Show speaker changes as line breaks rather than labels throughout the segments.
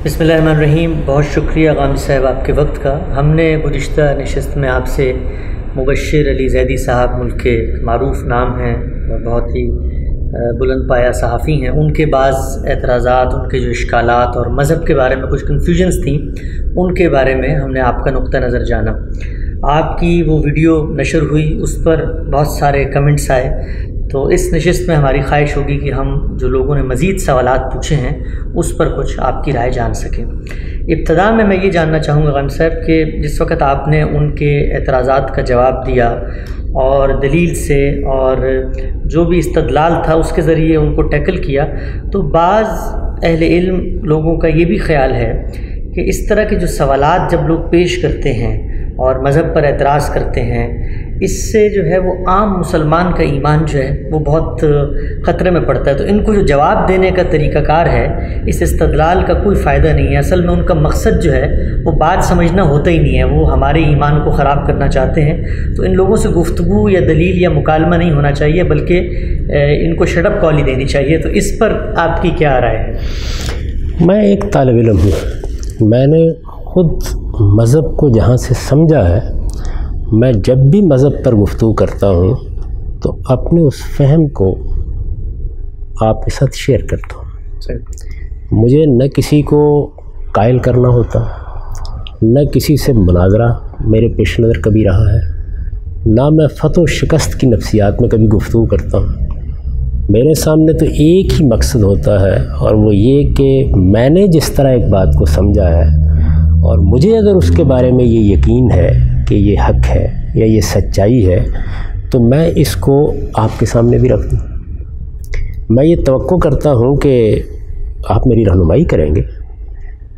بسم اللہ الرحمن الرحیم۔ بہت شکریہ غامدی صاحب آپ کے وقت کا۔ ہم نے گزشتہ نشست میں آپ سے مبشر علی زیدی صاحب، ملک کے معروف نام ہیں اور بہت ہی بلند پایہ صحافی ہیں، ان کے بعض اعتراضات، ان کے جو اشکالات اور مذہب کے بارے میں کچھ کنفیوژنس تھیں، ان کے بارے میں ہم نے آپ کا نقطہ نظر جانا۔ آپ کی وہ ویڈیو نشر ہوئی، اس پر بہت سارے کمنٹس آئے، تو اس نشست میں ہماری خواہش ہوگی کہ ہم جو لوگوں نے مزید سوالات پوچھے ہیں اس پر کچھ آپ کی رائے جان سکیں۔ ابتدا میں یہ جاننا چاہوں گا غامدی صاحب کہ جس وقت آپ نے ان کے اعتراضات کا جواب دیا اور دلیل سے اور جو بھی استدلال تھا اس کے ذریعے ان کو ٹیکل کیا، تو بعض اہل علم لوگوں کا یہ بھی خیال ہے کہ اس طرح کے جو سوالات جب لوگ پیش کرتے ہیں اور مذہب پر اعتراض کرتے ہیں، اس سے جو ہے وہ عام مسلمان کا ایمان جو ہے وہ بہت خطرے میں پڑتا ہے۔ تو ان کو جو جواب دینے کا طریقہ کار ہے، اس استدلال کا کوئی فائدہ نہیں ہے۔ اصل میں ان کا مقصد جو ہے وہ بات سمجھنا ہوتا ہی نہیں ہے، وہ ہمارے ایمان کو خراب کرنا چاہتے ہیں۔ تو ان لوگوں سے گفتگو یا دلیل یا مکالمہ نہیں ہونا چاہیے، بلکہ ان کو شٹ اپ کال ہی دینی چاہیے۔ تو اس پر آپ کی کیا رائے ہے؟
میں ایک طالب علم ہوں، میں نے خود مذہب کو جہاں سے سمجھا ہے، میں جب بھی مذہب پر گفتگو کرتا ہوں تو اپنے اس فہم کو آپ کے ساتھ شیئر کرتا ہوں۔ مجھے نہ کسی کو قائل کرنا ہوتا، نہ کسی سے مناظرہ میرے پیش نظر کبھی رہا ہے، نہ میں فتح و شکست کی نفسیات میں کبھی گفتگو کرتا ہوں۔ میرے سامنے تو ایک ہی مقصد ہوتا ہے، اور وہ یہ کہ میں نے جس طرح ایک بات کو سمجھا ہے اور مجھے اگر اس کے بارے میں یہ یقین ہے کہ یہ حق ہے یا یہ سچائی ہے، تو میں اس کو آپ کے سامنے بھی رکھ دوں۔ میں یہ توقع کرتا ہوں کہ آپ میری رہنمائی کریں گے،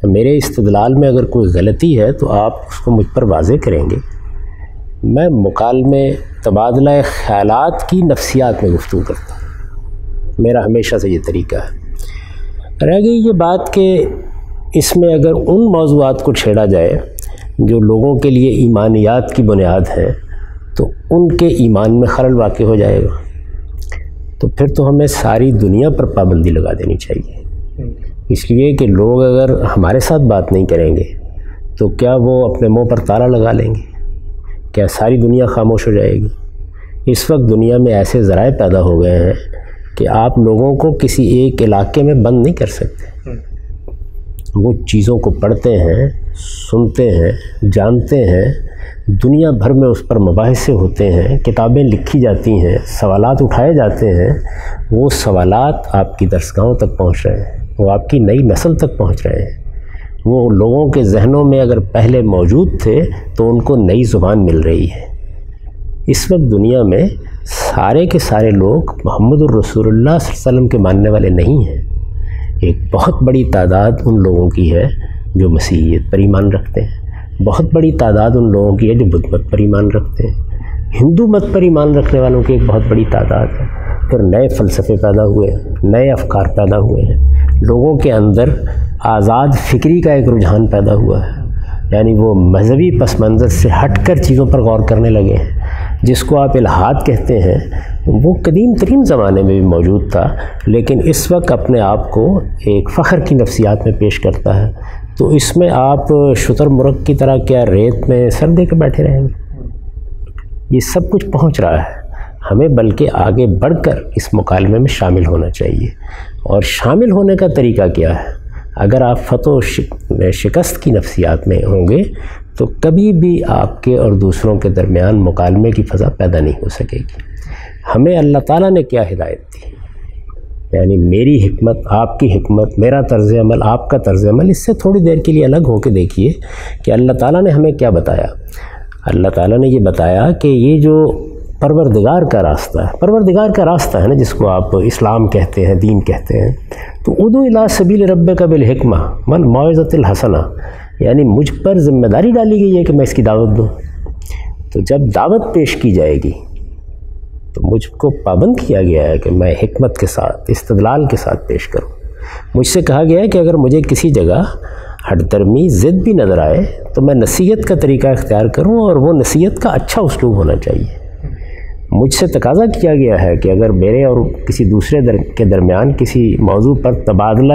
میرے استدلال میں اگر کوئی غلطی ہے تو آپ اس کو مجھ پر واضح کریں گے۔ میں مکالمے، تبادلہ خیالات کی نفسیات میں گفتگو کرتا ہوں، میرا ہمیشہ سے یہ طریقہ ہے۔ رہ گئی یہ بات کہ اس میں اگر ان موضوعات کو چھیڑا جائے جو لوگوں کے لیے ایمانیات کی بنیاد ہے، تو ان کے ایمان میں خلل واقع ہو جائے گا، تو پھر تو ہمیں ساری دنیا پر پابندی لگا دینی چاہیے۔ اس لیے کہ لوگ اگر ہمارے ساتھ بات نہیں کریں گے تو کیا وہ اپنے منہ پر تالا لگا لیں گے؟ کیا ساری دنیا خاموش ہو جائے گی؟ اس وقت دنیا میں ایسے ذرائع پیدا ہو گئے ہیں کہ آپ لوگوں کو کسی ایک علاقے میں بند نہیں کر سکتے۔ وہ چیزوں کو پڑھتے ہیں، سنتے ہیں، جانتے ہیں، دنیا بھر میں اس پر مباحثے ہوتے ہیں، کتابیں لکھی جاتی ہیں، سوالات اٹھائے جاتے ہیں۔ وہ سوالات آپ کی درسگاہوں تک پہنچ رہے ہیں، وہ آپ کی نئی نسل تک پہنچ رہے ہیں۔ وہ لوگوں کے ذہنوں میں اگر پہلے موجود تھے تو ان کو نئی زبان مل رہی ہے۔ اس وقت دنیا میں سارے کے سارے لوگ محمد الرسول اللہ صلی اللہ علیہ وسلم کے ماننے والے نہیں ہیں۔ ایک بہت بڑی تعداد ان لوگوں کی ہے جو مسیحیت پر ایمان رکھتے ہیں، بہت بڑی تعداد ان لوگوں کی ہے جو بدھ مت پر ایمان رکھتے ہیں، ہندو مت پر ایمان رکھنے والوں کی ایک بہت بڑی تعداد ہے۔ پھر نئے فلسفے پیدا ہوئے ہیں، نئے افکار پیدا ہوئے ہیں، لوگوں کے اندر آزاد فکری کا ایک رجحان پیدا ہوا ہے، یعنی وہ مذہبی پس منظر سے ہٹ کر چیزوں پر غور کرنے لگے ہیں۔ جس کو آپ الحاد کہتے ہیں وہ قدیم ترین زمانے میں بھی موجود تھا، لیکن اس وقت اپنے آپ کو ایک فخر کی نفسیات میں پیش کرتا ہے۔ تو اس میں آپ شتر مرغ کی طرح کیا ریت میں سر دے کے بیٹھے رہیں گے؟ یہ سب کچھ پہنچ رہا ہے ہمیں، بلکہ آگے بڑھ کر اس مکالمے میں شامل ہونا چاہیے۔ اور شامل ہونے کا طریقہ کیا ہے؟ اگر آپ فتح و شکست کی نفسیات میں ہوں گے تو کبھی بھی آپ کے اور دوسروں کے درمیان مکالمے کی فضا پیدا نہیں ہو سکے گی۔ ہمیں اللہ تعالیٰ نے کیا ہدایت دی، یعنی میری حکمت، آپ کی حکمت، میرا طرز عمل، آپ کا طرز عمل، اس سے تھوڑی دیر کے لیے الگ ہو کے دیکھیے کہ اللہ تعالیٰ نے ہمیں کیا بتایا۔ اللہ تعالیٰ نے یہ بتایا کہ یہ جو پروردگار کا راستہ ہے، پروردگار کا راستہ ہے نا، جس کو آپ اسلام کہتے ہیں، دین کہتے ہیں، تو ادعو الی سبیل ربک بالحکمہ والموعظۃ الحسنہ، یعنی مجھ پر ذمہ داری ڈالی گئی ہے کہ میں اس کی دعوت دوں۔ تو جب دعوت پیش کی جائے گی تو مجھ کو پابند کیا گیا ہے کہ میں حکمت کے ساتھ، استدلال کے ساتھ پیش کروں۔ مجھ سے کہا گیا ہے کہ اگر مجھے کسی جگہ ہٹ درمی ضد بھی نظر آئے تو میں نصیحت کا طریقہ اختیار کروں، اور وہ نصیحت کا اچھا اسلوب ہونا چاہیے۔ مجھ سے تقاضا کیا گیا ہے کہ اگر میرے اور کسی دوسرے کے درمیان کسی موضوع پر تبادلہ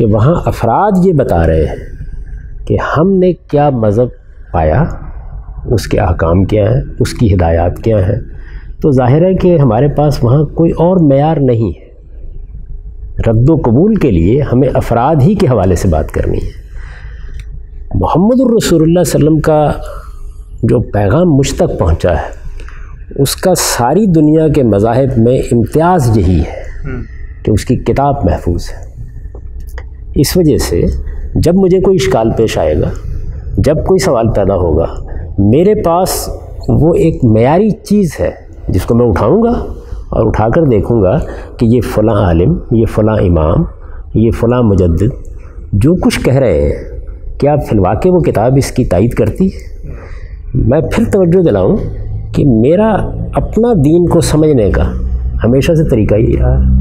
کہ وہاں افراد یہ بتا رہے ہیں کہ ہم نے کیا مذہب پایا، اس کے احکام کیا ہیں، اس کی ہدایات کیا ہیں، تو ظاہر ہے کہ ہمارے پاس وہاں کوئی اور معیار نہیں ہے۔ رد و قبول کے لیے ہمیں افراد ہی کے حوالے سے بات کرنی ہے۔ محمد الرسول اللہ صلی اللہ علیہ وسلم کا جو پیغام مجھ تک پہنچا ہے، اس کا ساری دنیا کے مذاہب میں امتیاز یہی ہے کہ اس کی کتاب محفوظ ہے۔ اس وجہ سے جب مجھے کوئی اشکال پیش آئے گا، جب کوئی سوال پیدا ہوگا، میرے پاس وہ ایک معیاری چیز ہے جس کو میں اٹھاؤں گا اور اٹھا کر دیکھوں گا کہ یہ فلاں عالم، یہ فلاں امام، یہ فلاں مجدد جو کچھ کہہ رہے ہیں، کیا فی الواقع وہ کتاب اس کی تائید کرتی ہے؟ میں پھر توجہ دلاؤں کہ میرا اپنا دین کو سمجھنے کا ہمیشہ سے طریقہ یہی رہا ہے۔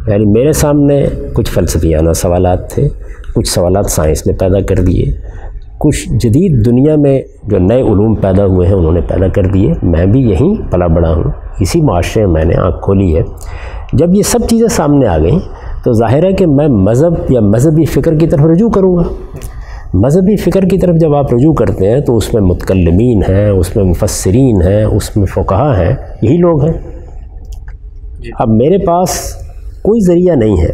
یعنی میرے سامنے کچھ فلسفیانہ سوالات تھے، کچھ سوالات سائنس نے پیدا کر دیے، کچھ جدید دنیا میں جو نئے علوم پیدا ہوئے ہیں انہوں نے پیدا کر دیے۔ میں بھی یہیں پلا بڑا ہوں، اسی معاشرے میں نے آنکھ کھولی ہے۔ جب یہ سب چیزیں سامنے آ گئیں تو ظاہر ہے کہ میں مذہب یا مذہبی فکر کی طرف رجوع کروں گا۔ مذہبی فکر کی طرف جب آپ رجوع کرتے ہیں تو اس میں متکلمین ہیں، اس میں مفسرین ہیں، اس میں فقہا ہیں، یہی لوگ ہیں۔ اب میرے پاس کوئی ذریعہ نہیں ہے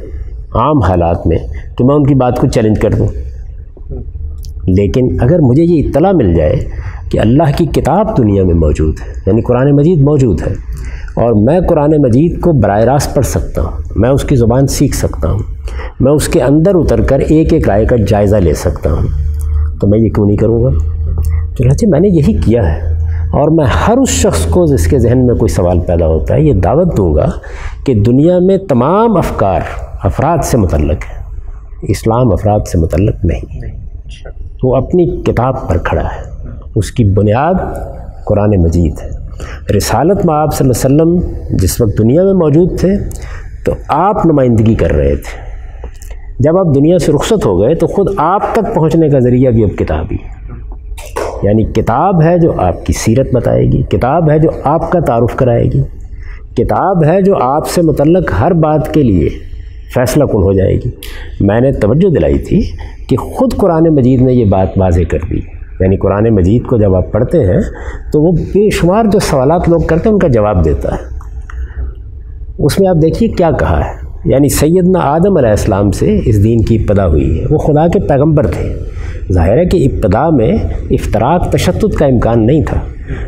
عام حالات میں کہ میں ان کی بات کو چیلنج کر دوں، لیکن اگر مجھے یہ اطلاع مل جائے کہ اللہ کی کتاب دنیا میں موجود ہے، یعنی قرآن مجید موجود ہے، اور میں قرآن مجید کو براہ راست پڑھ سکتا ہوں، میں اس کی زبان سیکھ سکتا ہوں، میں اس کے اندر اتر کر ایک ایک آیے کا جائزہ لے سکتا ہوں، تو میں یہ کیوں نہیں کروں گا؟ چنانچہ میں نے یہی کیا ہے، اور میں ہر اس شخص کو جس کے ذہن میں کوئی سوال پیدا ہوتا ہے یہ دعوت دوں گا کہ دنیا میں تمام افکار افراد سے متعلق ہے، اسلام افراد سے متعلق نہیں۔ وہ اپنی کتاب پر کھڑا ہے، اس کی بنیاد قرآن مجید ہے۔ رسالت میں آپ صلی اللہ علیہ وسلم جس وقت دنیا میں موجود تھے تو آپ نمائندگی کر رہے تھے، جب آپ دنیا سے رخصت ہو گئے تو خود آپ تک پہنچنے کا ذریعہ بھی اب کتاب ہی، یعنی کتاب ہے جو آپ کی سیرت بتائے گی، کتاب ہے جو آپ کا تعارف کرائے گی، کتاب ہے جو آپ سے متعلق ہر بات کے لیے فیصلہ کن ہو جائے گی۔ میں نے توجہ دلائی تھی کہ خود قرآن مجید نے یہ بات واضح کر دی، یعنی قرآن مجید کو جب آپ پڑھتے ہیں تو وہ بے شمار جو سوالات لوگ کرتے ہیں ان کا جواب دیتا ہے۔ اس میں آپ دیکھیے کیا کہا ہے، یعنی سیدنا آدم علیہ السلام سے اس دین کی ابتدا ہوئی ہے، وہ خدا کے پیغمبر تھے۔ ظاہر ہے کہ ابتدا میں افتراق تشدد کا امکان نہیں تھا۔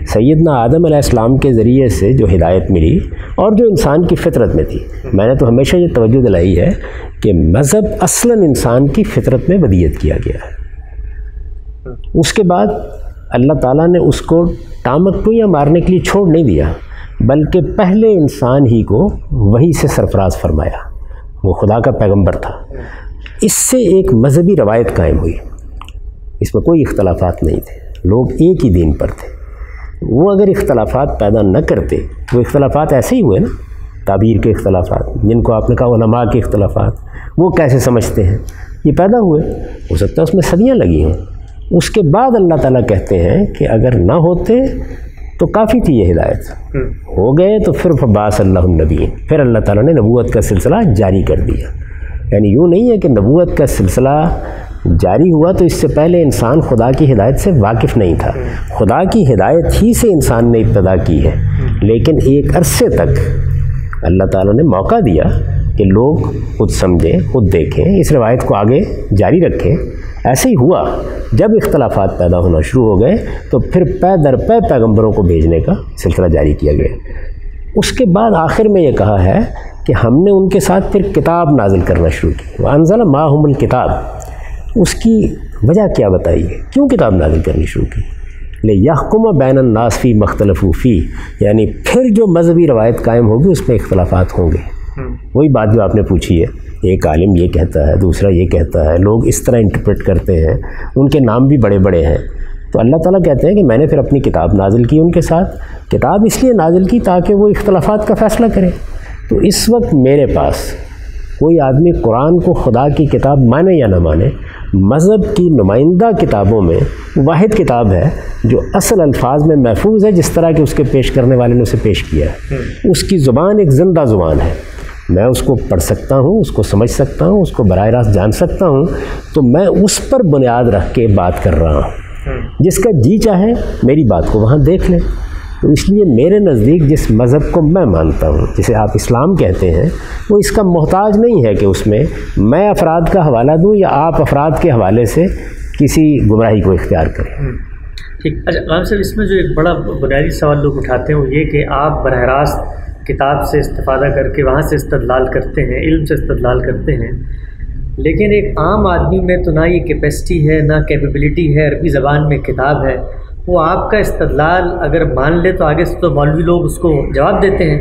سیدنا آدم علیہ السلام کے ذریعے سے جو ہدایت ملی اور جو انسان کی فطرت میں تھی، میں نے تو ہمیشہ یہ توجہ دلائی ہے کہ مذہب اصلاً انسان کی فطرت میں ودیت کیا گیا ہے۔ اس کے بعد اللہ تعالیٰ نے اس کو ٹامکٹویاں مارنے کے لیے چھوڑ نہیں دیا، بلکہ پہلے انسان ہی کو وحی سے سرفراز فرمایا، وہ خدا کا پیغمبر تھا۔ اس سے ایک مذہبی روایت قائم ہوئی، اس میں کوئی اختلافات نہیں تھے، لوگ ایک ہی دین پر تھے۔ وہ اگر اختلافات پیدا نہ کرتے، وہ اختلافات ایسے ہی ہوئے نا، تعبیر کے اختلافات جن کو آپ نے کہا علماء کے اختلافات، وہ کیسے سمجھتے ہیں، یہ پیدا ہوئے، ہو سکتا ہے اس میں صدیاں لگی ہوں۔ اس کے بعد اللہ تعالیٰ کہتے ہیں کہ اگر نہ ہوتے تو کافی تھی یہ ہدایت، ہو گئے تو پھر فبعث اللہ النبیین، پھر اللہ تعالیٰ نے نبوت کا سلسلہ جاری کر دیا۔ یعنی یوں نہیں ہے کہ نبوت کا سلسلہ جاری ہوا تو اس سے پہلے انسان خدا کی ہدایت سے واقف نہیں تھا، خدا کی ہدایت ہی سے انسان نے ابتدا کی ہے، لیکن ایک عرصے تک اللہ تعالیٰ نے موقع دیا کہ لوگ خود سمجھیں، خود دیکھیں، اس روایت کو آگے جاری رکھیں۔ ایسے ہی ہوا، جب اختلافات پیدا ہونا شروع ہو گئے تو پھر پے در پے پیغمبروں کو بھیجنے کا سلسلہ جاری کیا گیا۔ اس کے بعد آخر میں یہ کہا ہے کہ ہم نے ان کے ساتھ پھر کتاب نازل کرنا شروع کی، وَأَنزَلَ مَعَهُمُ الْكِتَابَ۔ اس کی وجہ کیا بتائی ہے، کیوں کتاب نازل کرنی شروع کی؟ لِيَحْكُمَ بَيْنَ النَّاسِ فِي مَا اخْتَلَفُوا فِيهِ، یعنی پھر جو مذہبی روایت قائم ہوگی اس میں اختلافات ہوں گے۔ وہی بات جو آپ نے پوچھی ہے، ایک عالم یہ کہتا ہے، دوسرا یہ کہتا ہے، لوگ اس طرح انٹرپریٹ کرتے ہیں، ان کے نام بھی بڑے بڑے ہیں۔ تو اللہ تعالیٰ کہتے ہیں کہ میں نے پھر اپنی کتاب نازل کی ان کے ساتھ، کتاب اس لیے نازل کی تاکہ وہ اختلافات کا فیصلہ کرے۔ تو اس وقت میرے پاس کوئی آدمی قرآن کو خدا کی کتاب مانے یا نہ مانے، مذہب کی نمائندہ کتابوں میں واحد کتاب ہے جو اصل الفاظ میں محفوظ ہے، جس طرح کہ اس کے پیش کرنے والے نے اسے پیش کیا ہے۔ اس کی زبان ایک زندہ زبان ہے، میں اس کو پڑھ سکتا ہوں، اس کو سمجھ سکتا ہوں، اس کو براہ راست جان سکتا ہوں، تو میں اس پر بنیاد رکھ کے بات کر رہا ہوں۔ جس کا جی چاہے میری بات کو وہاں دیکھ لیں۔ تو اس لیے میرے نزدیک جس مذہب کو میں مانتا ہوں، جسے آپ اسلام کہتے ہیں، وہ اس کا محتاج نہیں ہے کہ اس میں میں افراد کا حوالہ دوں یا آپ افراد کے حوالے سے کسی گمراہی کو اختیار کریں۔
ٹھیک۔ اچھا غالب صاحب، اس میں جو ایک بڑا بنیادی سوال لوگ اٹھاتے ہیں وہ یہ کہ آپ براہ راست کتاب سے استفادہ کر کے وہاں سے استدلال کرتے ہیں، علم سے استدلال کرتے ہیں، لیکن ایک عام آدمی میں تو نہ یہ کیپیسٹی ہے نہ کیپیبلٹی ہے، عربی زبان میں کتاب ہے، وہ آپ کا استدلال اگر مان لے تو آگے سے تو مولوی لوگ اس کو جواب دیتے ہیں۔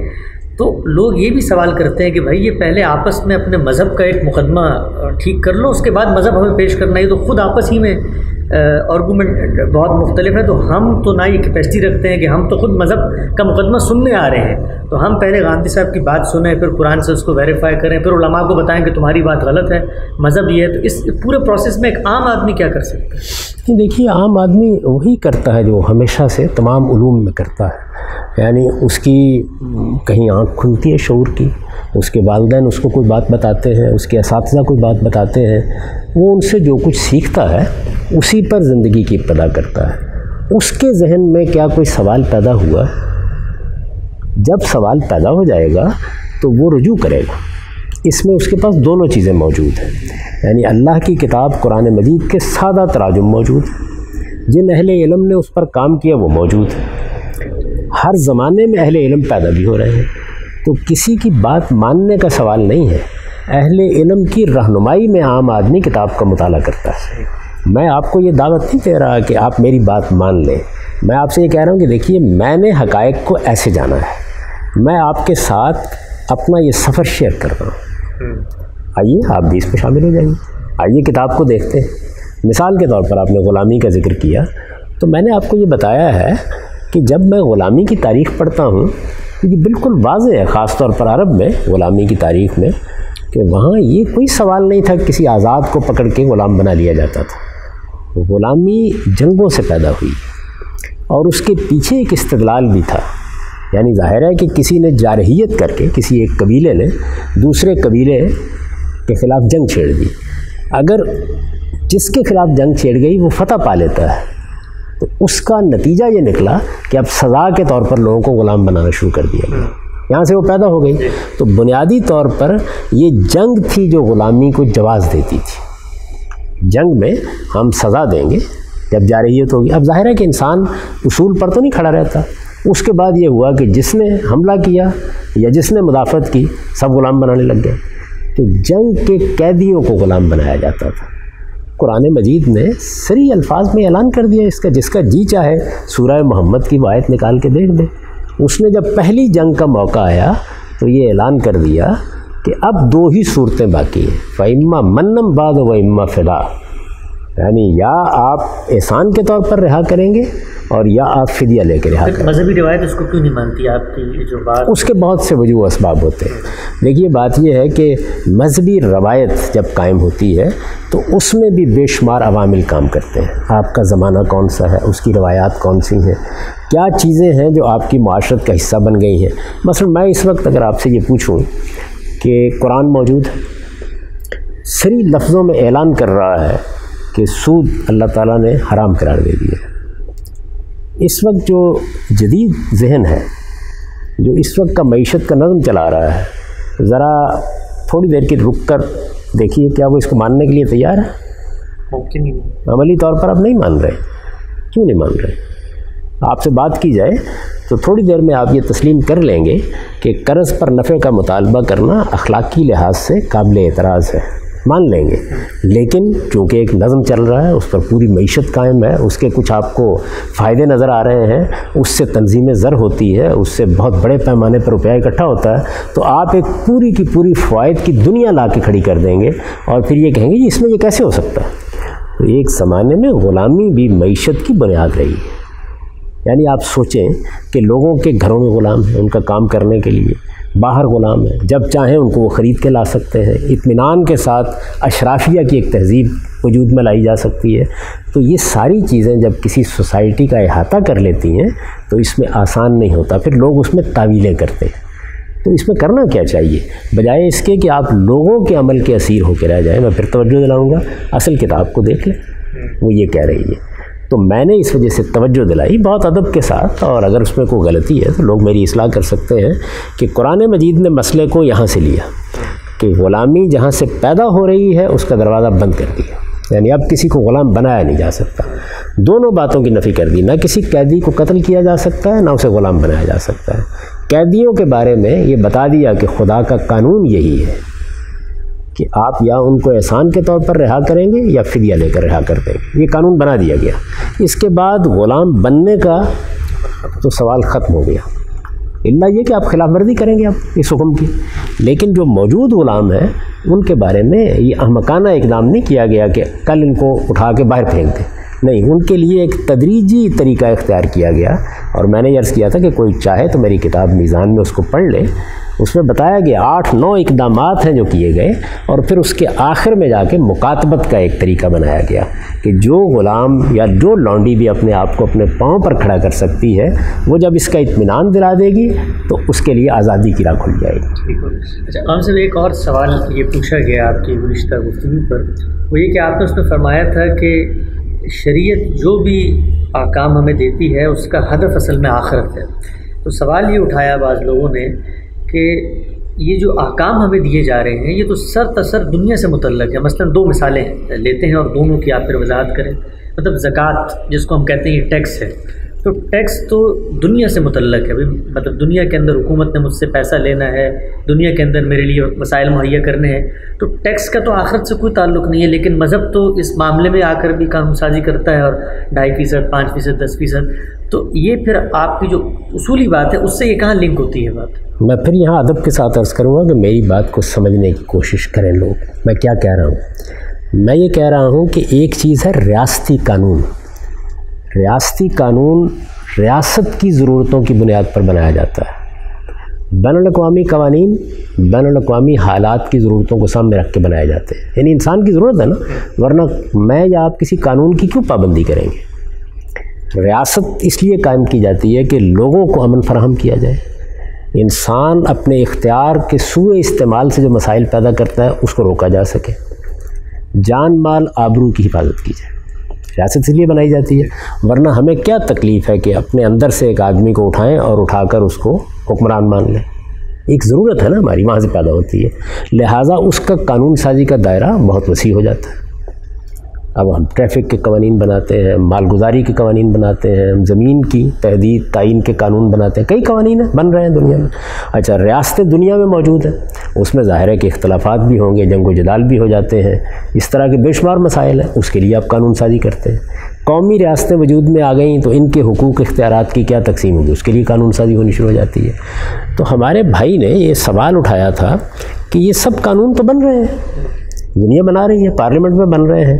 تو لوگ یہ بھی سوال کرتے ہیں کہ بھائی یہ پہلے آپس میں اپنے مذہب کا ایک مقدمہ ٹھیک کر لو، اس کے بعد مذہب ہمیں پیش کرنا ہے۔ تو خود آپس ہی میں آرگومنٹ بہت مختلف ہے، تو ہم تو نہ یہ کیپیسٹی رکھتے ہیں کہ ہم تو خود مذہب کا مقدمہ سننے آ رہے ہیں، تو ہم پہلے غامدی صاحب کی بات سنیں، پھر قرآن سے اس کو ویریفائی کریں، پھر علماء کو بتائیں کہ تمہاری بات غلط ہے، مذہب یہ ہے۔ تو اس پورے پروسیس میں ایک عام آدمی کیا کر سکتا ہے؟
دیکھیے، عام آدمی وہی کرتا ہے جو ہمیشہ سے تمام علوم میں کرتا ہے، یعنی اس کی کہیں آنکھ کھلتی ہے شعور کی، اس کے والدین اس کو کوئی بات بتاتے ہیں، اس کے اساتذہ کوئی بات بتاتے ہیں، وہ ان سے جو کچھ سیکھتا ہے اسی پر زندگی کی ابتدا کرتا ہے۔ اس کے ذہن میں کیا کوئی سوال پیدا ہوا؟ جب سوال پیدا ہو جائے گا تو وہ رجوع کرے گا۔ اس میں اس کے پاس دونوں چیزیں موجود ہیں، یعنی اللہ کی کتاب قرآن مجید کے سادہ تراجم موجود ہیں، جن اہل علم نے اس پر کام کیا وہ موجود ہیں، ہر زمانے میں اہل علم پیدا بھی ہو رہے ہیں، تو کسی کی بات ماننے کا سوال نہیں ہے۔ اہل علم کی رہنمائی میں عام آدمی کتاب کا مطالعہ کرتا ہے۔ میں آپ کو یہ دعوت نہیں دے رہا کہ آپ میری بات مان لیں، میں آپ سے یہ کہہ رہا ہوں کہ دیکھیے میں نے حقائق کو ایسے جانا ہے، میں آپ کے ساتھ اپنا یہ سفر شیئر کر رہا ہوں، آئیے آپ بھی اس پہ شامل ہو جائیے، آئیے کتاب کو دیکھتے ہیں۔ مثال کے طور پر آپ نے غلامی کا ذکر کیا، تو میں نے آپ کو یہ بتایا ہے کہ جب میں غلامی کی تاریخ پڑھتا ہوں تو یہ بالکل واضح ہے، خاص طور پر عرب میں غلامی کی تاریخ میں، کہ وہاں یہ کوئی سوال نہیں تھا کہ کسی آزاد کو پکڑ کے غلام بنا لیا جاتا تھا۔ غلامی جنگوں سے پیدا ہوئی اور اس کے پیچھے ایک استدلال بھی تھا، یعنی ظاہر ہے کہ کسی نے جارحیت کر کے، کسی ایک قبیلے نے دوسرے قبیلے کے خلاف جنگ چھیڑ دی، اگر جس کے خلاف جنگ چھیڑ گئی وہ فتح پا لیتا ہے تو اس کا نتیجہ یہ نکلا کہ اب سزا کے طور پر لوگوں کو غلام بنانا شروع کر دیا گیا، یہاں سے وہ پیدا ہو گئی۔ تو بنیادی طور پر یہ جنگ تھی جو غلامی کو جواز دیتی تھی، جنگ میں ہم سزا دیں گے جب جارحیت ہوگی۔ اب ظاہر ہے کہ انسان اصول پر تو نہیں کھڑا رہتا، اس کے بعد یہ ہوا کہ جس نے حملہ کیا یا جس نے مدافعت کی سب غلام بنانے لگ گئے، تو جنگ کے قیدیوں کو غلام بنایا جاتا تھا۔ قرآن مجید نے صریح الفاظ میں اعلان کر دیا اس کا، جس کا جی چاہے سورہ محمد کی آیت نکال کے دیکھ دے۔ اس نے جب پہلی جنگ کا موقع آیا تو یہ اعلان کر دیا کہ اب دو ہی صورتیں باقی ہیں، فَإِمَّا مَنًّا بَعْدُ وَإِمَّا فِدَاءٌ، یعنی یا آپ احسان کے طور پر رہا کریں گے اور یا آپ فدیہ لے کے رہا کریں گے۔
مذہبی روایت اس کو کیوں نہیں مانتی آپ کی جو بات؟
اس کے بہت سے وجوہ اسباب ہوتے ہیں۔ دیکھیے بات یہ ہے کہ مذہبی روایت جب قائم ہوتی ہے تو اس میں بھی بے شمار عوامل کام کرتے ہیں، آپ کا زمانہ کون سا ہے، اس کی روایات کون سی ہیں، کیا چیزیں ہیں جو آپ کی معاشرت کا حصہ بن گئی ہیں۔ مثلا میں اس وقت اگر آپ سے یہ پوچھوں کہ قرآن موجود ہے، صریح لفظوں میں اعلان کر رہا ہے کہ سود اللہ تعالیٰ نے حرام قرار دے دیا ہے۔ اس وقت جو جدید ذہن ہے، جو اس وقت کا معیشت کا نظم چلا رہا ہے، ذرا تھوڑی دیر کی رک کر دیکھیے کیا وہ اس کو ماننے کے لیے تیار ہے؟
ممکن نہیں،
عملی طور پر آپ نہیں مان رہے۔ کیوں نہیں مان رہے؟ آپ سے بات کی جائے تو تھوڑی دیر میں آپ یہ تسلیم کر لیں گے کہ قرض پر نفع کا مطالبہ کرنا اخلاقی لحاظ سے قابل اعتراض ہے، مان لیں گے، لیکن چونکہ ایک نظم چل رہا ہے، اس پر پوری معیشت قائم ہے، اس کے کچھ آپ کو فائدے نظر آ رہے ہیں، اس سے تنظیم زر ہوتی ہے، اس سے بہت بڑے پیمانے پر روپیہ اکٹھا ہوتا ہے، تو آپ ایک پوری کی پوری فوائد کی دنیا لا کے کھڑی کر دیں گے اور پھر یہ کہیں گے اس میں یہ کیسے ہو سکتا ہے؟ تو ایک زمانے میں غلامی بھی معیشت کی بنیاد رہی ہے، یعنی آپ سوچیں کہ لوگوں کے گھروں میں غلام ہیں، ان کا کام کرنے کے لیے باہر غلام ہیں، جب چاہیں ان کو وہ خرید کے لا سکتے ہیں، اطمینان کے ساتھ اشرافیہ کی ایک تہذیب وجود میں لائی جا سکتی ہے۔ تو یہ ساری چیزیں جب کسی سوسائٹی کا احاطہ کر لیتی ہیں تو اس میں آسان نہیں ہوتا، پھر لوگ اس میں تعویلیں کرتے ہیں۔ تو اس میں کرنا کیا چاہیے؟ بجائے اس کے کہ آپ لوگوں کے عمل کے اسیر ہو کے رہ جائیں، میں پھر توجہ دلاؤں گا اصل کتاب کو دیکھ لیں، وہ یہ کہہ رہی ہے۔ تو میں نے اس وجہ سے توجہ دلائی بہت ادب کے ساتھ، اور اگر اس میں کوئی غلطی ہے تو لوگ میری اصلاح کر سکتے ہیں، کہ قرآن مجید نے مسئلے کو یہاں سے لیا کہ غلامی جہاں سے پیدا ہو رہی ہے اس کا دروازہ بند کر دیا، یعنی اب کسی کو غلام بنایا نہیں جا سکتا۔ دونوں باتوں کی نفی کر دی، نہ کسی قیدی کو قتل کیا جا سکتا ہے، نہ اسے غلام بنایا جا سکتا ہے۔ قیدیوں کے بارے میں یہ بتا دیا کہ خدا کا قانون یہی ہے کہ آپ یا ان کو احسان کے طور پر رہا کریں گے یا فدیہ لے کر رہا کر دیں گے، یہ قانون بنا دیا گیا۔ اس کے بعد غلام بننے کا تو سوال ختم ہو گیا، الا یہ کہ آپ خلاف ورزی کریں گے آپ اس حکم کی۔ لیکن جو موجود غلام ہیں ان کے بارے میں یہ احمقانہ اقدام نہیں کیا گیا کہ کل ان کو اٹھا کے باہر پھینک دیں، نہیں، ان کے لیے ایک تدریجی طریقہ اختیار کیا گیا۔ اور میں نے عرض کیا تھا کہ کوئی چاہے تو میری کتاب میزان میں اس کو پڑھ لے، اس میں بتایا گیا 8-9 اقدامات ہیں جو کیے گئے، اور پھر اس کے آخر میں جا کے مکاتبت کا ایک طریقہ بنایا گیا کہ جو غلام یا جو لونڈی بھی اپنے آپ کو اپنے پاؤں پر کھڑا کر سکتی ہے، وہ جب اس کا اطمینان دلا دے گی تو اس کے لیے آزادی کی راہ کھل جائے گی۔
اچھا عام صاحب، ایک اور سوال یہ پوچھا گیا آپ کی گزشتہ گفتگو پر، وہ یہ کہ آپ نے اس میں فرمایا تھا کہ شریعت جو بھی احکام ہمیں دیتی ہے اس کا ہدف اصل میں آخرت ہے۔ تو سوال یہ اٹھایا بعض لوگوں نے کہ یہ جو احکام ہمیں دیے جا رہے ہیں یہ تو سر تسر دنیا سے متعلق ہے۔ مثلا 2 مثالیں لیتے ہیں اور دونوں کی آپ پھر وضاحت کریں۔ مطلب زکوٰۃ جس کو ہم کہتے ہیں یہ ٹیکس ہے، تو ٹیکس تو دنیا سے متعلق ہے، مطلب دنیا کے اندر حکومت نے مجھ سے پیسہ لینا ہے، دنیا کے اندر میرے لیے وسائل مہیا کرنے ہیں، تو ٹیکس کا تو آخرت سے کوئی تعلق نہیں ہے۔ لیکن مذہب تو اس معاملے میں آ کر بھی قانون سازی کرتا ہے، اور 2.5%، 5%، 10%، تو یہ پھر آپ کی جو اصولی بات ہے اس سے یہ کہاں لنک ہوتی ہے بات؟
میں پھر یہاں ادب کے ساتھ عرض کروں گا کہ میری بات کو سمجھنے کی کوشش کریں لوگ۔ میں کیا کہہ رہا ہوں؟ میں یہ کہہ رہا ہوں کہ ایک چیز ہے ریاستی قانون۔ ریاستی قانون ریاست کی ضرورتوں کی بنیاد پر بنایا جاتا ہے۔ بین الاقوامی قوانین بین الاقوامی حالات کی ضرورتوں کو سامنے رکھ کے بنائے جاتے ہیں، یعنی انسان کی ضرورت ہے نا، ورنہ میں یا آپ کسی قانون کی کیوں پابندی کریں گے؟ ریاست اس لیے قائم کی جاتی ہے کہ لوگوں کو امن فراہم کیا جائے، انسان اپنے اختیار کے سوء استعمال سے جو مسائل پیدا کرتا ہے اس کو روکا جا سکے، جان مال آبرو کی حفاظت کی جائے۔ ریاست اس لیے بنائی جاتی ہے، ورنہ ہمیں کیا تکلیف ہے کہ اپنے اندر سے ایک آدمی کو اٹھائیں اور اٹھا کر اس کو حکمران مان لیں؟ ایک ضرورت ہے نا ہماری، وہاں سے پیدا ہوتی ہے، لہٰذا اس کا قانون سازی کا دائرہ بہت وسیع ہو جاتا ہے۔ اب ہم ٹریفک کے قوانین بناتے ہیں، مالگزاری کے قوانین بناتے ہیں، ہم زمین کی تحدید تعین کے قانون بناتے ہیں، کئی قوانین ہیں بن رہے ہیں دنیا میں۔ اچھا، ریاستیں دنیا میں موجود ہیں، اس میں ظاہر ہے کہ اختلافات بھی ہوں گے، جنگ و جدال بھی ہو جاتے ہیں، اس طرح کے بے شمار مسائل ہیں، اس کے لیے آپ قانون سازی کرتے ہیں۔ قومی ریاستیں وجود میں آ گئیں تو ان کے حقوق اختیارات کی کیا تقسیم ہوگی، اس کے لیے قانون سازی ہونی شروع ہو جاتی ہے۔ تو ہمارے بھائی نے یہ سوال اٹھایا تھا کہ یہ سب قانون تو بن رہے ہیں، دنیا بنا رہی ہے، پارلیمنٹ میں بن رہے ہیں،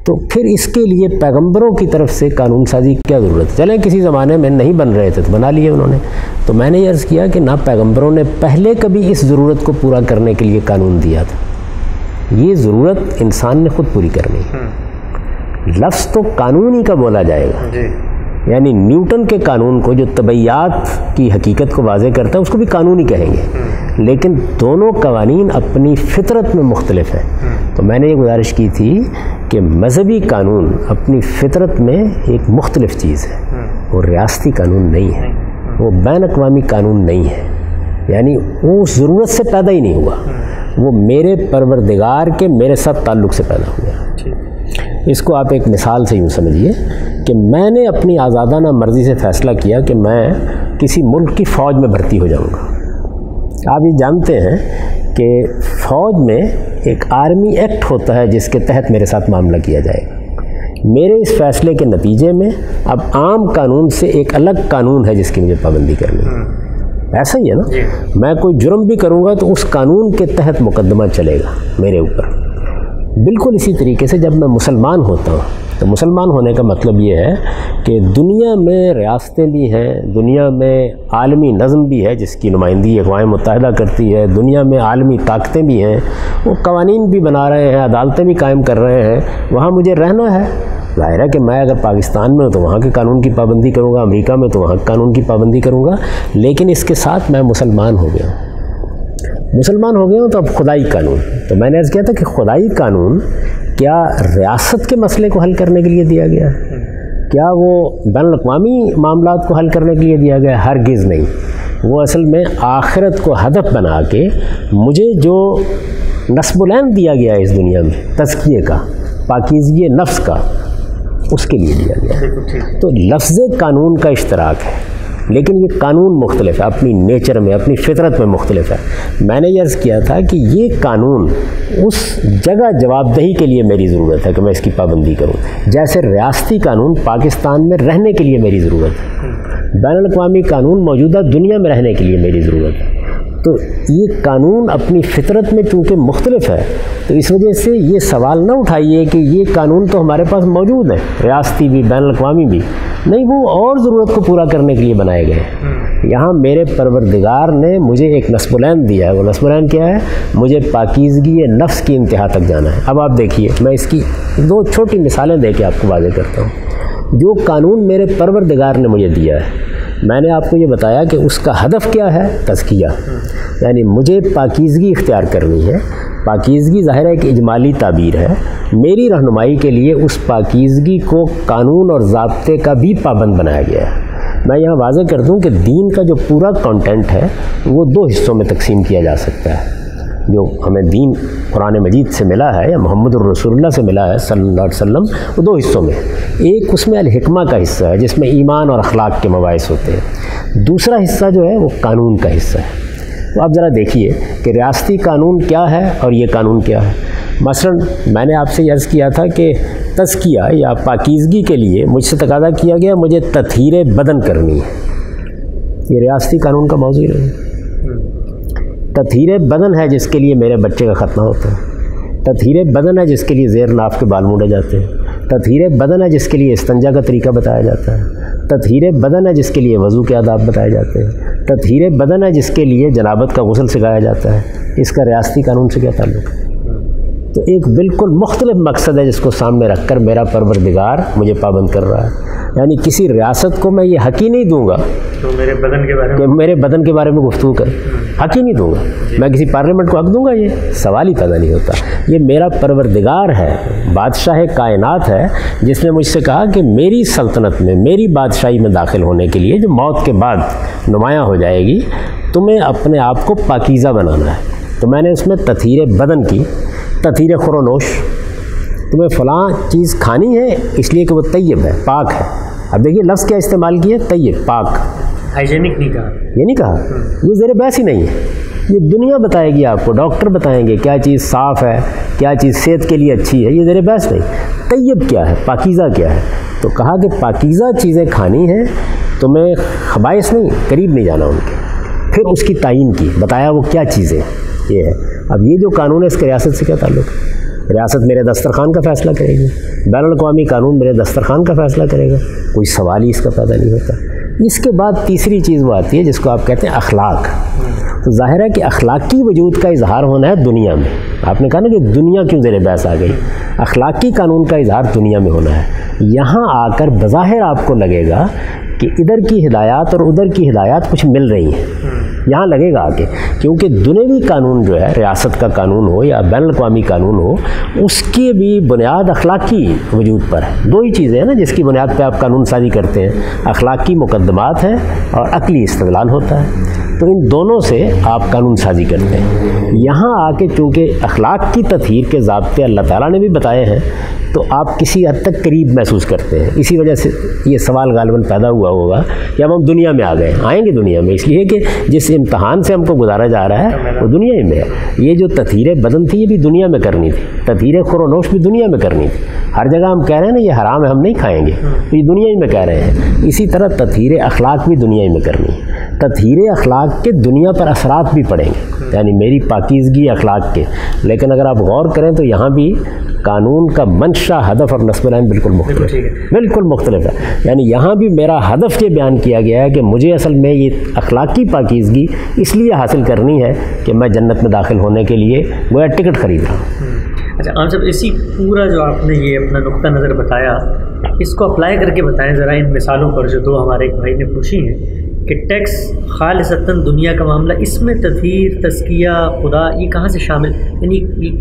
تو پھر اس کے لیے پیغمبروں کی طرف سے قانون سازی کی کیا ضرورت ہے؟ چلیں کسی زمانے میں نہیں بن رہے تھے تو بنا لیے انہوں نے۔ تو میں نے یہ عرض کیا کہ نہ پیغمبروں نے پہلے کبھی اس ضرورت کو پورا کرنے کے لیے قانون دیا تھا، یہ ضرورت انسان نے خود پوری کرنی ہے۔ لفظ تو قانون ہی کا بولا جائے گا، یعنی نیوٹن کے قانون کو جو طبیعیات کی حقیقت کو واضح کرتا ہے اس کو بھی قانون ہی کہیں گے، لیکن دونوں قوانین اپنی فطرت میں مختلف ہیں۔ تو میں نے یہ گزارش کی تھی کہ مذہبی قانون اپنی فطرت میں ایک مختلف چیز ہے، وہ ریاستی قانون نہیں ہے، وہ بین الاقوامی قانون نہیں ہے، یعنی وہ اس ضرورت سے پیدا ہی نہیں ہوا، وہ میرے پروردگار کے میرے ساتھ تعلق سے پیدا ہوا۔ اس کو آپ ایک مثال سے یوں سمجھیے کہ میں نے اپنی آزادانہ مرضی سے فیصلہ کیا کہ میں کسی ملک کی فوج میں بھرتی ہو جاؤں گا۔ آپ یہ جانتے ہیں کہ فوج میں ایک آرمی ایکٹ ہوتا ہے جس کے تحت میرے ساتھ معاملہ کیا جائے گا۔ میرے اس فیصلے کے نتیجے میں اب عام قانون سے ایک الگ قانون ہے جس کی مجھے پابندی کرنی ہے۔ ایسا ہی ہے نا، میں کوئی جرم بھی کروں گا تو اس قانون کے تحت مقدمہ چلے گا میرے اوپر۔ بالکل اسی طریقے سے جب میں مسلمان ہوتا ہوں تو مسلمان ہونے کا مطلب یہ ہے کہ دنیا میں ریاستیں بھی ہیں، دنیا میں عالمی نظم بھی ہے جس کی نمائندگی اقوام متحدہ کرتی ہے، دنیا میں عالمی طاقتیں بھی ہیں، وہ قوانین بھی بنا رہے ہیں، عدالتیں بھی قائم کر رہے ہیں، وہاں مجھے رہنا ہے۔ ظاہر ہے کہ میں اگر پاکستان میں ہوں تو وہاں کے قانون کی پابندی کروں گا، امریکہ میں تو وہاں کے قانون کی پابندی کروں گا، لیکن اس کے ساتھ میں مسلمان ہو گیا ہوں۔ مسلمان ہو گئے ہوں تو اب خدائی قانون. تو میں نے عرض کیا تھا کہ خدائی قانون کیا ریاست کے مسئلے کو حل کرنے کے لیے دیا گیا ہے؟ کیا وہ بین الاقوامی معاملات کو حل کرنے کے لیے دیا گیا ہے؟ ہرگز نہیں. وہ اصل میں آخرت کو ہدف بنا کے مجھے جو نصب العین دیا گیا ہے اس دنیا میں، تزکیے کا، پاکیزگی نفس کا، اس کے لیے دیا گیا. تو لفظ قانون کا اشتراک ہے، لیکن یہ قانون مختلف ہے، اپنی نیچر میں، اپنی فطرت میں مختلف ہے. میں نے یہ عرض کیا تھا کہ یہ قانون اس جگہ جواب دہی کے لیے میری ضرورت ہے کہ میں اس کی پابندی کروں، جیسے ریاستی قانون پاکستان میں رہنے کے لیے میری ضرورت ہے، بین الاقوامی قانون موجودہ دنیا میں رہنے کے لیے میری ضرورت ہے. تو یہ قانون اپنی فطرت میں چونکہ مختلف ہے، تو اس وجہ سے یہ سوال نہ اٹھائیے کہ یہ قانون تو ہمارے پاس موجود ہے، ریاستی بھی بین الاقوامی بھی نہیں، وہ اور ضرورت کو پورا کرنے کے لیے بنائے گئے. یہاں میرے پروردگار نے مجھے ایک نصب العین دیا ہے. وہ نصب العین کیا ہے؟ مجھے پاکیزگی نفس کی انتہا تک جانا ہے. اب آپ دیکھیے، میں اس کی 2 چھوٹی مثالیں دے کے آپ کو واضح کرتا ہوں. جو قانون میرے پروردگار نے مجھے دیا ہے، میں نے آپ کو یہ بتایا کہ اس کا ہدف کیا ہے؟ تزکیہ، یعنی مجھے پاکیزگی اختیار کرنی ہے. پاکیزگی ظاہر ہے کہ اجمالی تعبیر ہے. میری رہنمائی کے لیے اس پاکیزگی کو قانون اور ضابطے کا بھی پابند بنایا گیا ہے. میں یہاں واضح کر دوں کہ دین کا جو پورا کانٹینٹ ہے وہ 2 حصوں میں تقسیم کیا جا سکتا ہے. جو ہمیں دین قرآن مجید سے ملا ہے یا محمد الرسول اللہ سے ملا ہے صلی اللہ علیہ وسلم، وہ 2 حصوں میں. ایک اس میں الحکمہ کا حصہ ہے جس میں ایمان اور اخلاق کے مباحث ہوتے ہیں. دوسرا حصہ جو ہے وہ قانون کا حصہ ہے. تو آپ ذرا دیکھیے کہ ریاستی قانون کیا ہے اور یہ قانون کیا ہے. مثلا میں نے آپ سے عرض کیا تھا کہ تزکیہ یا پاکیزگی کے لیے مجھ سے تقاضا کیا گیا مجھے تطہیر بدن کرنی ہے. یہ ریاستی قانون کا موضوع نہیں ہے. تطہیر بدن ہے جس کے لیے میرے بچے کا ختنہ ہوتا ہے. تطہیر بدن ہے جس کے لیے زیر ناف کے بال مونڈے جاتے ہیں. تطہیر بدن ہے جس کے لیے استنجا کا طریقہ بتایا جاتا ہے. تطہیر بدن ہے جس کے لیے وضو کے آداب بتائے جاتے ہیں. تطہیر بدن ہے جس کے لیے جنابت کا غسل سکھایا جاتا ہے. اس کا ریاستی قانون سے کیا تعلق ہے؟ تو ایک بالکل مختلف مقصد ہے جس کو سامنے رکھ کر میرا پروردگار مجھے پابند کر رہا ہے. یعنی کسی ریاست کو میں یہ حق ہی نہیں دوں گا
تو میرے بدن کے بارے میں
گفتگو کر، حق ہی نہیں دوں گا. میں کسی پارلیمنٹ کو حق دوں گا؟ یہ سوال ہی پیدا نہیں ہوتا. یہ میرا پروردگار ہے، بادشاہ کائنات ہے، جس نے مجھ سے کہا کہ میری سلطنت میں، میری بادشاہی میں داخل ہونے کے لیے جو موت کے بعد نمایاں ہو جائے گی، تمہیں اپنے آپ کو پاکیزہ بنانا ہے. تو میں نے اس میں تطہیر بدن کی، تطہیر خور و نوش. تمہیں فلاں چیز کھانی ہے اس لیے کہ وہ طیب ہے، پاک ہے. اب دیکھیے لفظ کیا استعمال کیا ہے؟ طیب، پاک.
ہائیجینک نہیں کہا،
یہ نہیں کہا. یہ زیر بحث ہی نہیں ہے. یہ دنیا بتائے گی آپ کو، ڈاکٹر بتائیں گے کیا چیز صاف ہے، کیا چیز صحت کے لیے اچھی ہے. یہ زیر بحث نہیں. طیب کیا ہے، پاکیزہ کیا ہے. تو کہا کہ پاکیزہ چیزیں کھانی ہیں، تمہیں خبائث نہیں، قریب نہیں جانا ان کے. پھر اس کی تعین کی، بتایا وہ کیا چیزیں یہ ہے. اب یہ جو قانون ہے اس کے ریاست سے کیا تعلق ہے؟ ریاست میرے دسترخوان کا فیصلہ کرے گی، بین الاقوامی قانون میرے دسترخوان کا فیصلہ کرے گا. کوئی سوال ہی اس کا پیدا نہیں ہوتا. اس کے بعد تیسری چیز وہ آتی ہے جس کو آپ کہتے ہیں اخلاق. تو ظاہر ہے کہ اخلاقی وجود کا اظہار ہونا ہے دنیا میں. آپ نے کہا نا کہ دنیا کیوں زیر بحث آ گئی؟ اخلاقی قانون کا اظہار دنیا میں ہونا ہے. یہاں آ کر بظاہر آپ کو لگے گا کہ ادھر کی ہدایات اور ادھر کی ہدایات کچھ مل رہی ہیں. یہاں لگے گا آگے، کیونکہ دنیوی قانون جو ہے، ریاست کا قانون ہو یا بین الاقوامی قانون ہو، اس کی بھی بنیاد اخلاقی وجود پر ہے. 2 ہی چیزیں ہیں نا جس کی بنیاد پہ آپ قانون سازی کرتے ہیں، اخلاقی مقدمات ہیں اور عقلی استدلال ہوتا ہے. تو ان دونوں سے آپ قانون سازی کرتے ہیں. یہاں آ کے چونکہ اخلاق کی تطہیر کے ضابطے اللہ تعالیٰ نے بھی بتائے ہیں، تو آپ کسی حد تک قریب محسوس کرتے ہیں. اسی وجہ سے یہ سوال غالباً پیدا ہوا ہوگا کہ اب ہم دنیا میں آ گئے، آئیں گے دنیا میں، اس لیے کہ جس امتحان سے ہم کو گزارا جا رہا ہے وہ دنیا ہی میں ہے. یہ جو تطہیر بدن تھی یہ بھی دنیا میں کرنی تھی، تطہیر خور و نوش بھی دنیا میں کرنی تھی. ہر جگہ ہم کہہ رہے ہیں نا یہ حرام ہے، ہم نہیں کھائیں گے، تو یہ دنیا ہی میں کہہ رہے ہیں. اسی طرح تطہیر اخلاق بھی دنیا ہی میں کرنی ہے. تطہیر اخلاق کے دنیا پر اثرات بھی پڑیں گے، یعنی میری پاکیزگی اخلاق کے. لیکن اگر آپ غور کریں تو یہاں بھی قانون کا منشا، ہدف اور نصب العین بالکل مختلف ہے. یعنی یہاں بھی میرا ہدف یہ بیان کیا گیا ہے کہ مجھے اصل میں یہ اخلاقی پاکیزگی اس لیے حاصل کرنی ہے کہ میں جنت میں داخل ہونے کے لیے گویا ٹکٹ خرید رہا ہوں.
اچھا، آپ جب اسی پورا جو آپ نے یہ اپنا نقطہ نظر بتایا، اس کو اپلائی کر کے بتائیں ذرا ان مثالوں پر جو 2 ہمارے ایک بھائی نے پوچھی ہیں کہ ٹیکس خالصتاً دنیا کا معاملہ، اس میں تطہیر، تزکیہ، خدا، یہ کہاں سے شامل، یعنی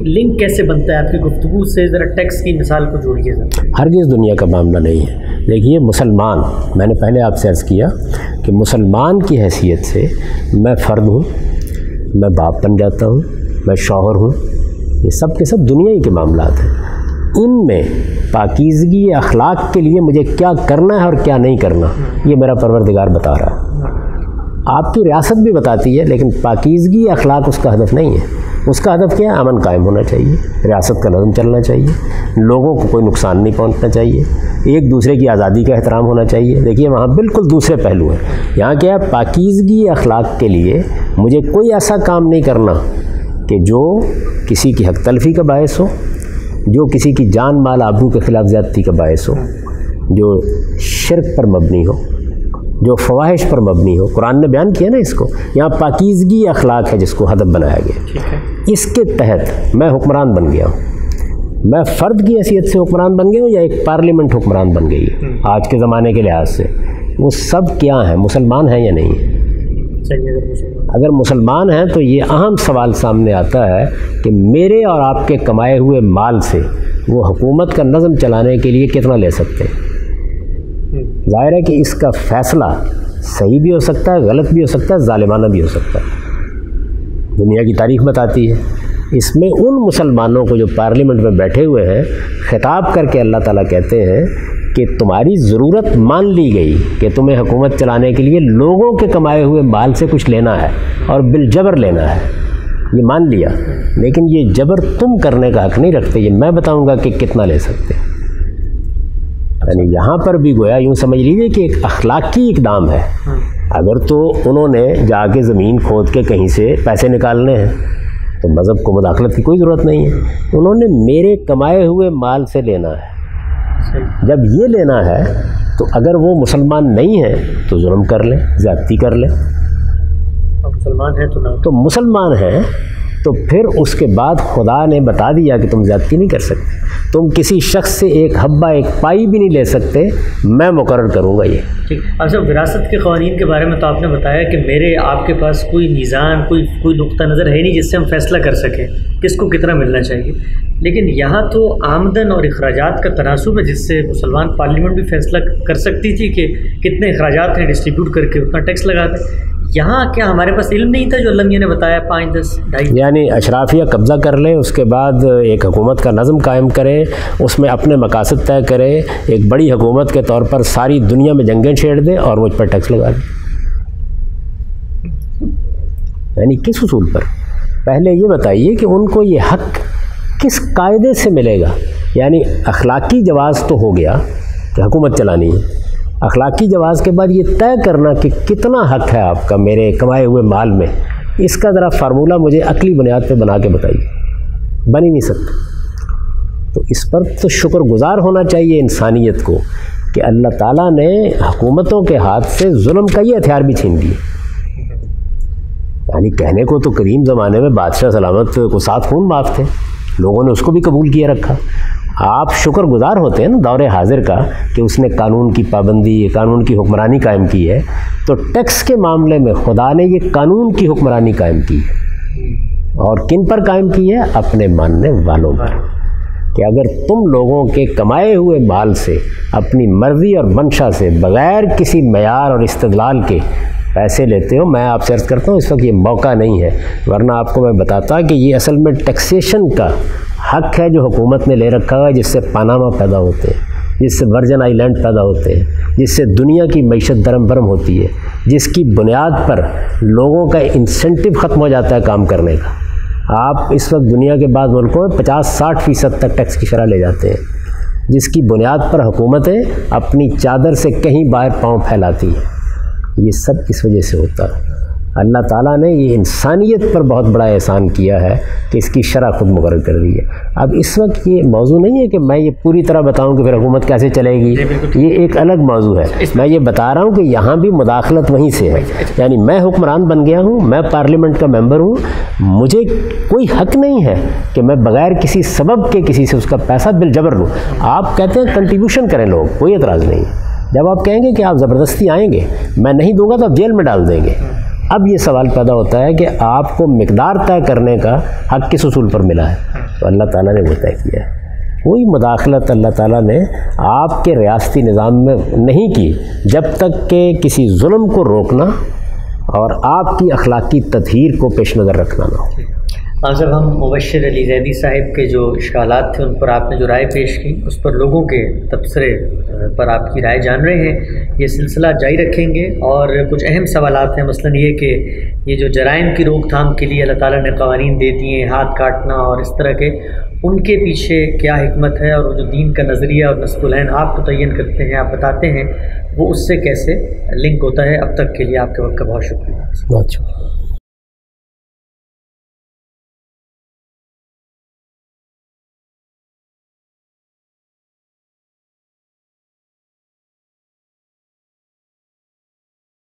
لنک کیسے بنتا ہے آپ کی گفتگو سے؟ ذرا ٹیکس کی مثال کو جوڑیے ذرا۔
ہرگز دنیا کا معاملہ نہیں ہے۔ دیکھیے مسلمان، میں نے پہلے آپ سے عرض کیا کہ مسلمان کی حیثیت سے میں فرد ہوں، میں باپ بن جاتا ہوں، میں شوہر ہوں، یہ سب کے سب دنیا ہی کے معاملات ہیں۔ ان میں پاکیزگی اخلاق کے لیے مجھے کیا کرنا ہے اور کیا نہیں کرنا، یہ میرا پروردگار بتا رہا ہے۔ آپ کی ریاست بھی بتاتی ہے، لیکن پاکیزگی اخلاق اس کا ہدف نہیں ہے۔ اس کا ہدف کیا ہے؟ امن قائم ہونا چاہیے، ریاست کا نظم چلنا چاہیے، لوگوں کو کوئی نقصان نہیں پہنچنا چاہیے، ایک دوسرے کی آزادی کا احترام ہونا چاہیے۔ دیکھیے وہاں بالکل دوسرے پہلو ہیں۔ یہاں کیا ہے؟ پاکیزگی اخلاق کے لیے مجھے کوئی ایسا کام نہیں کرنا کہ جو کسی کی حق تلفی کا باعث ہو، جو کسی کی جان مال آبرو کے خلاف زیادتی کا باعث ہو، جو شرک پر مبنی ہو، جو فواحش پر مبنی ہو۔ قرآن نے بیان کیا نا اس کو، یہاں پاکیزگی اخلاق ہے جس کو ہدف بنایا گیا۔ اس کے تحت میں حکمران بن گیا ہوں، میں فرد کی حیثیت سے حکمران بن گیا ہوں یا ایک پارلیمنٹ حکمران بن گئی ہے آج کے زمانے کے لحاظ سے؟ وہ سب کیا ہیں؟ مسلمان ہیں یا نہیں ہیں؟ اگر مسلمان ہیں تو یہ اہم سوال سامنے آتا ہے کہ میرے اور آپ کے کمائے ہوئے مال سے وہ حکومت کا نظم چلانے کے لیے کتنا لے سکتے ہیں؟ ظاہر ہے کہ اس کا فیصلہ صحیح بھی ہو سکتا ہے، غلط بھی ہو سکتا ہے، ظالمانہ بھی ہو سکتا ہے۔ دنیا کی تاریخ بتاتی ہے۔ اس میں ان مسلمانوں کو جو پارلیمنٹ میں بیٹھے ہوئے ہیں خطاب کر کے اللہ تعالیٰ کہتے ہیں کہ تمہاری ضرورت مان لی گئی کہ تمہیں حکومت چلانے کے لیے لوگوں کے کمائے ہوئے مال سے کچھ لینا ہے اور بالجبر لینا ہے، یہ مان لیا، لیکن یہ جبر تم کرنے کا حق نہیں رکھتے، یہ میں بتاؤں گا کہ کتنا لے سکتے۔ یعنی یہاں پر بھی گویا یوں سمجھ لیجیے کہ ایک اخلاقی اقدام ہے۔ اگر تو انہوں نے جا کے زمین کھود کے کہیں سے پیسے نکالنے ہیں تو مذہب کو مداخلت کی کوئی ضرورت نہیں ہے، انہوں نے میرے کمائے ہوئے مال سے لینا ہے۔ جب یہ لینا ہے تو اگر وہ مسلمان نہیں ہیں تو ظلم کر لیں، زیادتی کر لیں،
مسلمان ہیں تو
مسلمان ہیں تو پھر اس کے بعد خدا نے بتا دیا کہ تم زیادتی نہیں کر سکتے، تم کسی شخص سے ایک حبہ ایک پائی بھی نہیں لے سکتے، میں مقرر کروں گا یہ۔
ٹھیک۔ اب جب وراثت کے قوانین کے بارے میں تو آپ نے بتایا کہ میرے آپ کے پاس کوئی میزان، کوئی نقطہ نظر ہے نہیں جس سے ہم فیصلہ کر سکیں کس کو کتنا ملنا چاہیے، لیکن یہاں تو آمدن اور اخراجات کا تناسب ہے جس سے مسلمان پارلیمنٹ بھی فیصلہ کر سکتی تھی کہ کتنے اخراجات ہیں، ڈسٹریبیوٹ کر کے اتنا ٹیکس لگا دیں۔ یہاں کیا ہمارے پاس علم نہیں تھا جو اللہ میاں نے بتایا 5، 10، 2.5؟
یعنی اشرافیہ قبضہ کر لیں، اس کے بعد ایک حکومت کا نظم قائم کریں، اس میں اپنے مقاصد طے کریں، ایک بڑی حکومت کے طور پر ساری دنیا میں جنگیں چھیڑ دیں اور مجھ پر ٹیکس لگا دیں۔ یعنی کس اصول پر؟ پہلے یہ بتائیے کہ ان کو یہ حق کس قاعدے سے ملے گا؟ یعنی اخلاقی جواز تو ہو گیا کہ حکومت چلانی ہے، اخلاقی جواز کے بعد یہ طے کرنا کہ کتنا حق ہے آپ کا میرے کمائے ہوئے مال میں، اس کا ذرا فارمولہ مجھے عقلی بنیاد پہ بنا کے بتائیے۔ بن ہی نہیں سکتا۔ تو اس پر تو شکر گزار ہونا چاہیے انسانیت کو کہ اللہ تعالیٰ نے حکومتوں کے ہاتھ سے ظلم کا یہ ہتھیار بھی چھین دیے۔ یعنی کہنے کو تو قدیم زمانے میں بادشاہ سلامت کو 7 خون معاف تھے، لوگوں نے اس کو بھی قبول کیے رکھا۔ آپ شکر گزار ہوتے ہیں نا دور حاضر کا کہ اس نے قانون کی پابندی، قانون کی حکمرانی قائم کی ہے، تو ٹیکس کے معاملے میں خدا نے یہ قانون کی حکمرانی قائم کی ہے، اور کن پر قائم کی ہے؟ اپنے ماننے والوں پر، کہ اگر تم لوگوں کے کمائے ہوئے مال سے اپنی مرضی اور منشا سے بغیر کسی معیار اور استدلال کے پیسے لیتے ہو، میں آپ سے عرض کرتا ہوں اس وقت یہ موقع نہیں ہے، ورنہ آپ کو میں بتاتا کہ یہ اصل میں ٹیکسیشن کا حق ہے جو حکومت نے لے رکھا ہے، جس سے پاناما پیدا ہوتے ہیں، جس سے ورجن آئی لینڈ پیدا ہوتے ہیں، جس سے دنیا کی معیشت درم برم ہوتی ہے، جس کی بنیاد پر لوگوں کا انسینٹو ختم ہو جاتا ہے کام کرنے کا۔ آپ اس وقت دنیا کے بعض ملکوں میں 50-60% تک ٹیکس کی شرح لے جاتے ہیں، جس کی بنیاد پر حکومتیں اپنی چادر سے کہیں باہر پاؤں پھیلاتی ہیں۔ یہ سب اس وجہ سے ہوتا ہے۔ اللہ تعالیٰ نے یہ انسانیت پر بہت بڑا احسان کیا ہے کہ اس کی شرح خود مقرر کر دی ہے۔ اب اس وقت یہ موضوع نہیں ہے کہ میں یہ پوری طرح بتاؤں کہ پھر حکومت کیسے چلے گی، یہ ایک الگ موضوع ہے۔ میں یہ بتا رہا ہوں کہ یہاں بھی مداخلت وہیں سے ہے، یعنی میں حکمران بن گیا ہوں، میں پارلیمنٹ کا ممبر ہوں، مجھے کوئی حق نہیں ہے کہ میں بغیر کسی سبب کے کسی سے اس کا پیسہ بالجبر لوں۔ آپ کہتے ہیں کنٹریبیوشن کریں لوگ، کوئی اعتراض نہیں، جب آپ کہیں گے کہ آپ زبردستی آئیں گے، میں نہیں دوں گا تو آپ جیل میں ڈال دیں گے، اب یہ سوال پیدا ہوتا ہے کہ آپ کو مقدار طے کرنے کا حق کس اصول پر ملا ہے؟ تو اللہ تعالیٰ نے وہ طے کیا ہے۔ کوئی مداخلت اللہ تعالیٰ نے آپ کے ریاستی نظام میں نہیں کی جب تک کہ کسی ظلم کو روکنا اور آپ کی اخلاقی تطہیر کو پیش نظر رکھنا نہ ہو۔
جب ہم مبشر علی زیدی صاحب کے جو اشکالات تھے ان پر آپ نے جو رائے پیش کی، اس پر لوگوں کے تبصرے پر آپ کی رائے جان رہے ہیں، یہ سلسلہ جاری رکھیں گے۔ اور کچھ اہم سوالات ہیں، مثلاً یہ کہ یہ جو جرائم کی روک تھام کے لیے اللہ تعالیٰ نے قوانین دے دیے، ہاتھ کاٹنا اور اس طرح کے، ان کے پیچھے کیا حکمت ہے، اور وہ جو دین کا نظریہ اور نصب العین آپ متعین کرتے ہیں، آپ بتاتے ہیں، وہ اس سے کیسے لنک ہوتا ہے؟ اب تک کے لیے آپ کے وقت کا بہت شکریہ۔
بہت شکریہ۔